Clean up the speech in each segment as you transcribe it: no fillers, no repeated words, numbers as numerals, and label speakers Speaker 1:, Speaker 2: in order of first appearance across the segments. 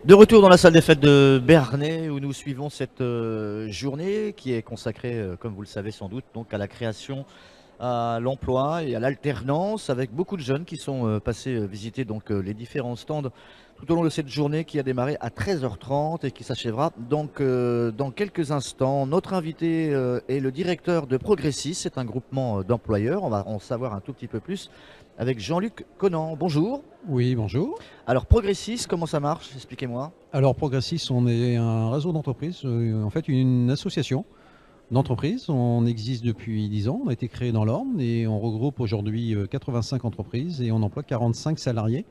Speaker 1: De retour dans la salle des fêtes de Bernay où nous suivons cette journée qui est consacrée, comme vous le savez sans doute, donc à la création, à l'emploi et à l'alternance avec beaucoup de jeunes qui sont passés visiter donc les différents stands tout au long de cette journée qui a démarré à 13h30 et qui s'achèvera donc dans quelques instants. Notre invité est le directeur de Progressis, c'est un groupement d'employeurs, on va en savoir un tout petit peu plus avec Jean-Luc Conan. Bonjour.
Speaker 2: Oui, bonjour.
Speaker 1: Alors Progressis, comment ça marche? Expliquez-moi.
Speaker 2: Alors Progressis, on est un réseau d'entreprises, en fait une association d'entreprises. On existe depuis 10 ans, on a été créé dans l'Orne et on regroupe aujourd'hui 85 entreprises et on emploie 45 salariés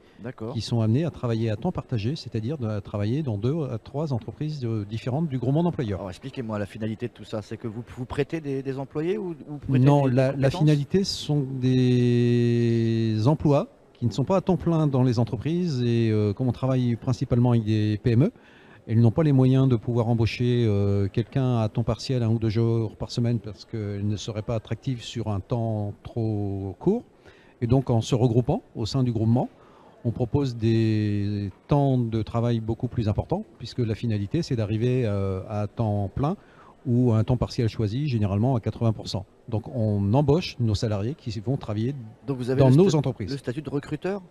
Speaker 2: qui sont amenés à travailler à temps partagé, c'est-à-dire à travailler dans 2 à 3 entreprises différentes du groupement d'employeurs.
Speaker 1: Alors expliquez-moi la finalité de tout ça, c'est que vous prêtez des employés ou vous prêtez
Speaker 2: Non,
Speaker 1: des
Speaker 2: la finalité, ce sont des emplois qui ne sont pas à temps plein dans les entreprises et comme on travaille principalement avec des PME, elles n'ont pas les moyens de pouvoir embaucher quelqu'un à temps partiel 1 ou 2 jours par semaine parce qu'elles ne seraient pas attractives sur un temps trop court. Et donc en se regroupant au sein du groupement, on propose des temps de travail beaucoup plus importants puisque la finalité c'est d'arriver à temps plein ou à un temps partiel choisi, généralement à 80%. Donc on embauche nos salariés qui vont travailler
Speaker 1: Donc vous avez
Speaker 2: dans nos entreprises.
Speaker 1: Le statut de recruteur?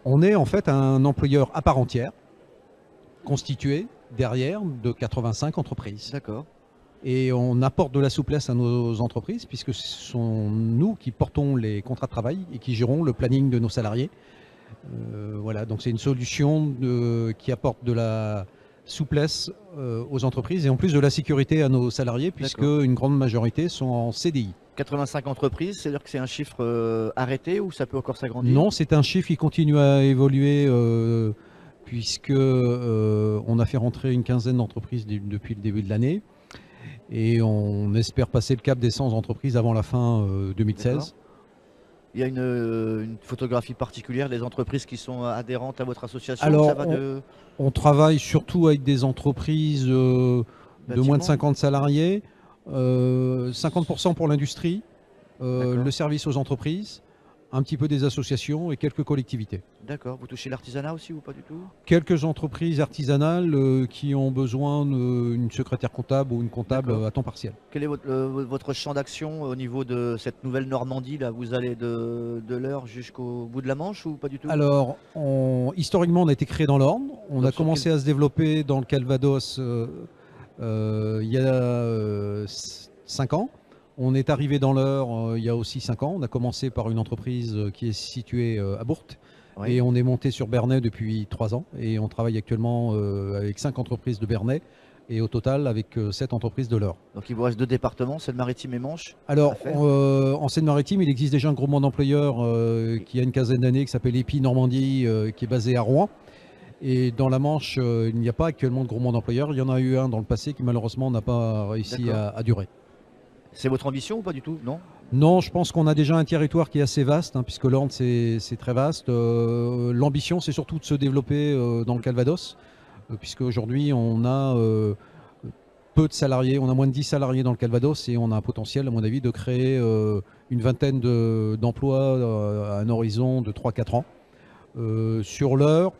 Speaker 2: On est en fait un employeur à part entière, constitué derrière de 85 entreprises.
Speaker 1: D'accord.
Speaker 2: Et on apporte de la souplesse à nos entreprises puisque ce sont nous qui portons les contrats de travail et qui gérons le planning de nos salariés. Voilà, donc c'est une solution qui apporte de la souplesse aux entreprises et en plus de la sécurité à nos salariés puisque une grande majorité sont en CDI.
Speaker 1: 85 entreprises, c'est-à-dire que c'est un chiffre arrêté ou ça peut encore s'agrandir?
Speaker 2: Non, c'est un chiffre qui continue à évoluer puisque on a fait rentrer une quinzaine d'entreprises depuis le début de l'année et on espère passer le cap des 100 entreprises avant la fin 2016.
Speaker 1: Il y a une photographie particulière des entreprises qui sont adhérentes à votre association?
Speaker 2: Alors, on travaille surtout avec des entreprises de moins de 50 salariés, 50% pour l'industrie, le service aux entreprises, un petit peu des associations et quelques collectivités.
Speaker 1: D'accord. Vous touchez l'artisanat aussi ou pas du tout?
Speaker 2: Quelques entreprises artisanales qui ont besoin d'une secrétaire comptable ou une comptable à temps partiel.
Speaker 1: Quel est votre champ d'action au niveau de cette nouvelle Normandie là? Vous allez de l'Eure jusqu'au bout de la Manche ou pas du tout?
Speaker 2: Alors, historiquement, on a été créé dans l'Orne. On a commencé à se développer dans le Calvados il y a 5 ans. On est arrivé dans l'Eure il y a aussi 5 ans. On a commencé par une entreprise qui est située à Bourte. Et on est monté sur Bernay depuis 3 ans. Et on travaille actuellement avec 5 entreprises de Bernay. Et au total avec 7 entreprises de l'Eure.
Speaker 1: Donc il vous reste 2 départements, Seine-Maritime et Manche?
Speaker 2: Alors en Seine-Maritime, il existe déjà un groupement d'employeurs qui a une quinzaine d'années qui s'appelle EPI Normandie, qui est basé à Rouen. Et dans la Manche, il n'y a pas actuellement de groupement d'employeurs. Il y en a eu un dans le passé qui malheureusement n'a pas réussi à durer.
Speaker 1: C'est votre ambition ou pas du tout? Non?
Speaker 2: Non, je pense qu'on a déjà un territoire qui est assez vaste, puisque l'Orne c'est très vaste. L'ambition c'est surtout de se développer dans le Calvados, puisque aujourd'hui on a peu de salariés, on a moins de 10 salariés dans le Calvados et on a un potentiel à mon avis de créer une vingtaine d'emplois à un horizon de 3-4 ans. Sur l'Eure,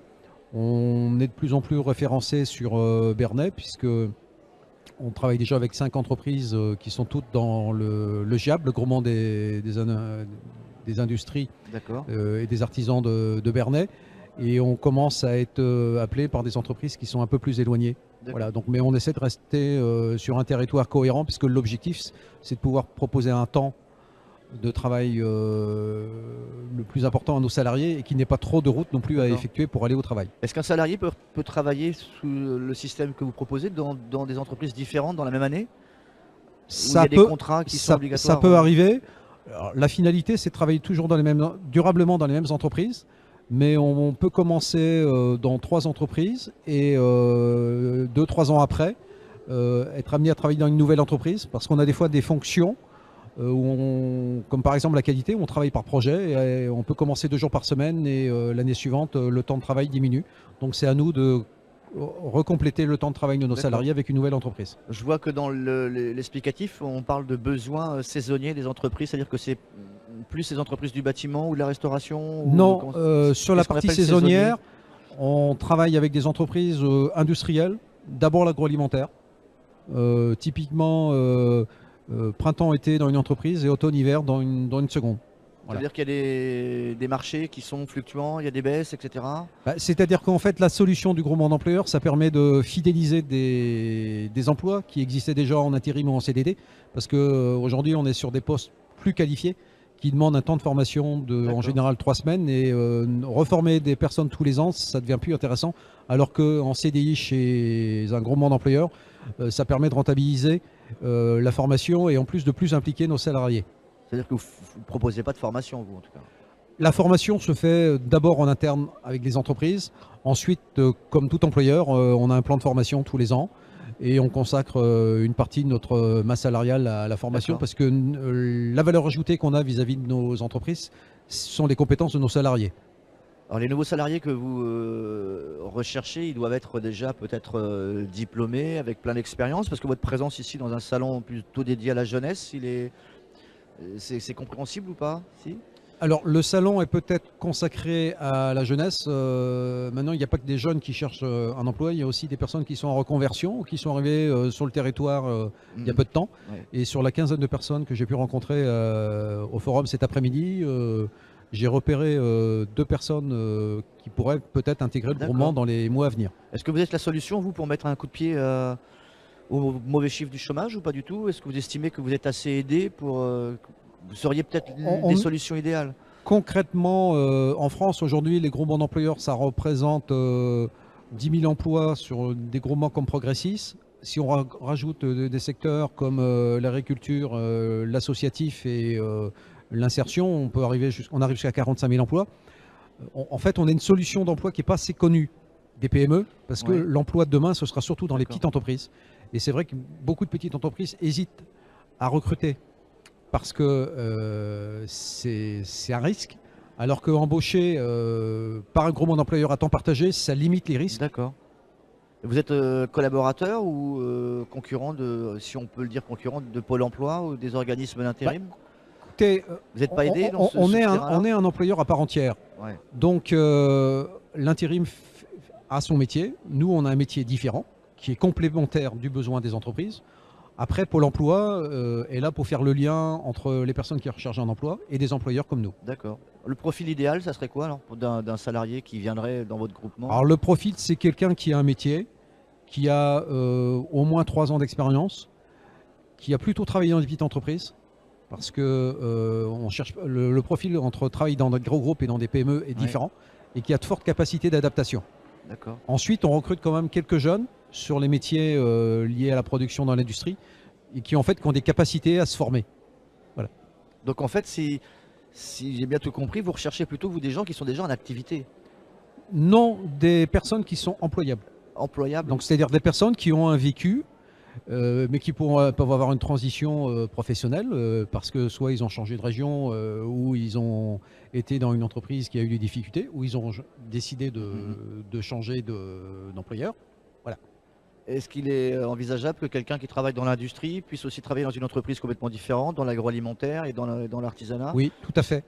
Speaker 2: on est de plus en plus référencé sur Bernay, puisque on travaille déjà avec 5 entreprises qui sont toutes dans le GIAB, le groupement des industries et des artisans de Bernay. Et on commence à être appelé par des entreprises qui sont un peu plus éloignées. Voilà, donc, mais on essaie de rester sur un territoire cohérent, puisque l'objectif, c'est de pouvoir proposer un temps de travail le plus important à nos salariés et qu'il n'y ait pas trop de route non plus à effectuer pour aller au travail.
Speaker 1: Est-ce qu'un salarié peut travailler sous le système que vous proposez dans des entreprises différentes dans la même année? Il y a des contrats qui sont obligatoires?
Speaker 2: Ça peut arriver. Alors, la finalité, c'est de travailler toujours durablement dans les mêmes entreprises, mais on peut commencer dans 3 entreprises et 2-3 ans après être amené à travailler dans une nouvelle entreprise, parce qu'on a des fois des fonctions comme par exemple la qualité, où on travaille par projet et on peut commencer 2 jours par semaine et l'année suivante le temps de travail diminue. Donc c'est à nous de recompléter le temps de travail de nos salariés avec une nouvelle entreprise.
Speaker 1: Je vois que dans l'explicatif, on parle de besoins saisonniers des entreprises, c'est-à-dire que c'est plus les entreprises du bâtiment ou de la restauration?
Speaker 2: Non, sur la partie saisonnière, On travaille avec des entreprises industrielles, d'abord l'agroalimentaire. Typiquement, printemps-été dans une entreprise et automne-hiver dans une seconde.
Speaker 1: Ça
Speaker 2: Voilà.
Speaker 1: veut dire qu'il y a des marchés qui sont fluctuants, il y a des baisses, etc.
Speaker 2: Bah, c'est-à-dire qu'en fait, la solution du groupement d'employeurs, ça permet de fidéliser des emplois qui existaient déjà en intérim ou en CDD, parce qu'aujourd'hui, on est sur des postes plus qualifiés qui demandent un temps de formation de, en
Speaker 1: D'accord.
Speaker 2: général 3 semaines, et reformer des personnes tous les ans, ça devient plus intéressant, alors qu'en CDI chez un groupement d'employeurs, ça permet de rentabiliser la formation et en plus de plus impliquer nos salariés.
Speaker 1: C'est-à-dire que vous ne proposez pas de formation, vous, en tout cas.
Speaker 2: La formation se fait d'abord en interne avec les entreprises. Ensuite, comme tout employeur, on a un plan de formation tous les ans et on consacre une partie de notre masse salariale à la formation,
Speaker 1: D'accord.
Speaker 2: parce que la valeur ajoutée qu'on a vis-à-vis de nos entreprises sont les compétences de nos salariés.
Speaker 1: Alors, les nouveaux salariés que vous recherchez, ils doivent être déjà peut-être diplômés, avec plein d'expérience, parce que votre présence ici dans un salon plutôt dédié à la jeunesse, c'est compréhensible ou pas? Si.
Speaker 2: Alors, le salon est peut-être consacré à la jeunesse. Maintenant, il n'y a pas que des jeunes qui cherchent un emploi, il y a aussi des personnes qui sont en reconversion, qui sont arrivées sur le territoire il y a peu de temps.
Speaker 1: Ouais.
Speaker 2: Et sur la quinzaine de personnes que j'ai pu rencontrer au forum cet après-midi, j'ai repéré 2 personnes qui pourraient peut-être intégrer le
Speaker 1: D'accord.
Speaker 2: groupement dans les mois à venir.
Speaker 1: Est-ce que vous êtes la solution, vous, pour mettre un coup de pied au mauvais chiffre du chômage ou pas du tout? Est-ce que vous estimez que vous êtes assez aidé pour... vous seriez peut-être des solutions idéales?
Speaker 2: Concrètement, en France, aujourd'hui, les groupements d'employeurs, ça représente 10 000 emplois sur des groupements comme Progressis. Si on rajoute des secteurs comme l'agriculture, l'associatif et l'insertion, on arrive jusqu'à 45 000 emplois. En fait, on a une solution d'emploi qui n'est pas assez connue des PME, parce que
Speaker 1: Ouais.
Speaker 2: l'emploi de demain, ce sera surtout dans les
Speaker 1: D'accord.
Speaker 2: petites entreprises. Et c'est vrai que beaucoup de petites entreprises hésitent à recruter parce que c'est un risque, alors qu'embaucher par un groupement d'employeurs à temps partagé, ça limite les risques.
Speaker 1: D'accord. Vous êtes collaborateur ou concurrent de, si on peut le dire, concurrent de Pôle emploi ou des organismes d'intérim?
Speaker 2: Écoutez,
Speaker 1: Vous n'êtes pas aidé dans
Speaker 2: on
Speaker 1: ce
Speaker 2: est
Speaker 1: terrain-là?
Speaker 2: on est un employeur à part entière.
Speaker 1: Ouais.
Speaker 2: Donc l'intérim a son métier. Nous, on a un métier différent qui est complémentaire du besoin des entreprises. Après, Pôle emploi est là pour faire le lien entre les personnes qui recherchent un emploi et des employeurs comme nous.
Speaker 1: D'accord. Le profil idéal, ça serait quoi alors d'un salarié qui viendrait dans votre groupement?
Speaker 2: Alors le profil, c'est quelqu'un qui a un métier, qui a au moins 3 ans d'expérience, qui a plutôt travaillé dans des petites entreprises, parce que on cherche le profil entre travailler dans des gros groupes et dans des PME est différent, et qui a de fortes capacités d'adaptation.
Speaker 1: D'accord.
Speaker 2: Ensuite, on recrute quand même quelques jeunes sur les métiers liés à la production dans l'industrie, et qui en fait qui ont des capacités à se former. Voilà.
Speaker 1: Donc en fait, si j'ai bien tout compris, vous recherchez plutôt vous des gens qui sont déjà en activité,
Speaker 2: Non, des personnes qui sont employables.
Speaker 1: employables.
Speaker 2: Donc c'est-à-dire des personnes qui ont un vécu, mais qui peuvent avoir une transition professionnelle, parce que soit ils ont changé de région, ou ils ont été dans une entreprise qui a eu des difficultés, ou ils ont décidé de changer d'employeur. Voilà.
Speaker 1: Est-ce qu'il est envisageable que quelqu'un qui travaille dans l'industrie puisse aussi travailler dans une entreprise complètement différente, dans l'agroalimentaire et dans l'artisanat?
Speaker 2: Oui, tout à fait.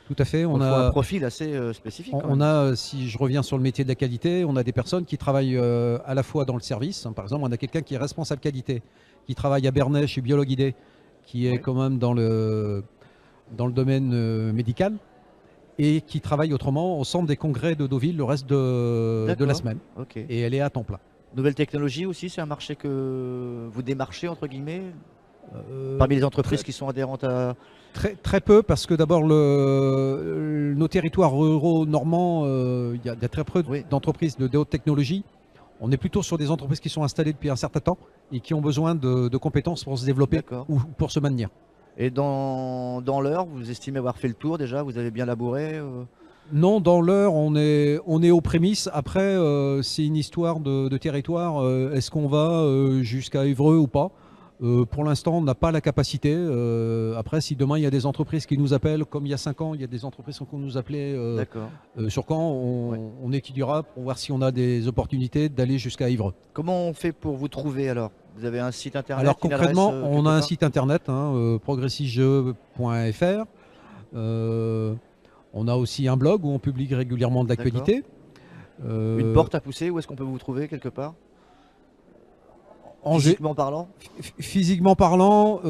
Speaker 2: Tout à fait.
Speaker 1: On a un profil assez spécifique. Quand
Speaker 2: On
Speaker 1: même.
Speaker 2: a, si je reviens sur le métier de la qualité, on a des personnes qui travaillent à la fois dans le service. Par exemple, on a quelqu'un qui est responsable qualité, qui travaille à Bernay chez Biologuidé, qui est
Speaker 1: Oui.
Speaker 2: quand même dans le domaine médical, et qui travaille autrement au centre des congrès de Deauville le reste de la
Speaker 1: D'accord.
Speaker 2: semaine.
Speaker 1: Ok.
Speaker 2: Et elle est à temps plein.
Speaker 1: Nouvelle technologie aussi, c'est un marché que vous démarchez entre guillemets
Speaker 2: Euh,
Speaker 1: parmi les entreprises qui sont adhérentes à.
Speaker 2: Très, très peu, parce que d'abord, nos territoires ruraux normands, il y a très peu
Speaker 1: Oui.
Speaker 2: d'entreprises de haute technologie. On est plutôt sur des entreprises qui sont installées depuis un certain temps et qui ont besoin de compétences pour se développer
Speaker 1: D'accord.
Speaker 2: ou pour se maintenir.
Speaker 1: Et dans l'heure, vous estimez avoir fait le tour déjà? Vous avez bien labouré
Speaker 2: Non, dans l'heure, on est aux prémices. Après, c'est une histoire de territoire. Est-ce qu'on va jusqu'à Évreux ou pas? Pour l'instant, on n'a pas la capacité. Après, si demain, il y a des entreprises qui nous appellent, comme il y a 5 ans, il y a des entreprises qui nous appelaient
Speaker 1: D'accord.
Speaker 2: sur Caen, on étudiera pour voir si on a des opportunités d'aller jusqu'à Évreux.
Speaker 1: Comment on fait pour vous trouver alors? Vous avez un site internet?
Speaker 2: Alors
Speaker 1: une
Speaker 2: concrètement,
Speaker 1: adresse,
Speaker 2: on
Speaker 1: quelque
Speaker 2: a un
Speaker 1: part
Speaker 2: site internet, progressisjeux.fr. On a aussi un blog où on publie régulièrement de l'actualité.
Speaker 1: Une porte à pousser, où est-ce qu'on peut vous trouver quelque part?
Speaker 2: Angers,
Speaker 1: Physiquement parlant?
Speaker 2: physiquement parlant,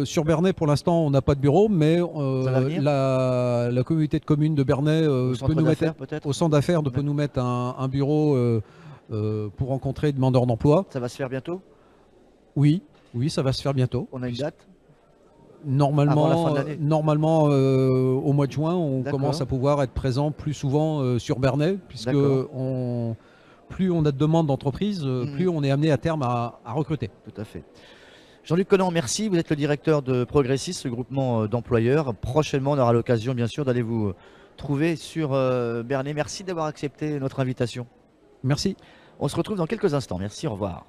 Speaker 2: sur Bernay, pour l'instant, on n'a pas de bureau, mais
Speaker 1: Ça va venir?
Speaker 2: la communauté de communes de Bernay
Speaker 1: Au
Speaker 2: peut
Speaker 1: centre
Speaker 2: nous mettre,
Speaker 1: d'affaires peut-être?
Speaker 2: au centre d'affaires, peut nous mettre un bureau pour rencontrer les demandeurs d'emploi.
Speaker 1: Ça va se faire bientôt?
Speaker 2: Oui, oui, ça va se faire bientôt.
Speaker 1: On a une date? Avant la fin
Speaker 2: Normalement,
Speaker 1: de l'année?
Speaker 2: au mois de juin, on
Speaker 1: D'accord.
Speaker 2: commence à pouvoir être présent plus souvent sur Bernay, puisque
Speaker 1: D'accord.
Speaker 2: plus on a de demandes d'entreprises, plus on est amené à terme à recruter.
Speaker 1: Tout à fait. Jean-Luc Conan, merci. Vous êtes le directeur de Progressis, ce groupement d'employeurs. Prochainement, on aura l'occasion, bien sûr, d'aller vous trouver sur Bernay. Merci d'avoir accepté notre invitation.
Speaker 2: Merci.
Speaker 1: On se retrouve dans quelques instants. Merci, au revoir.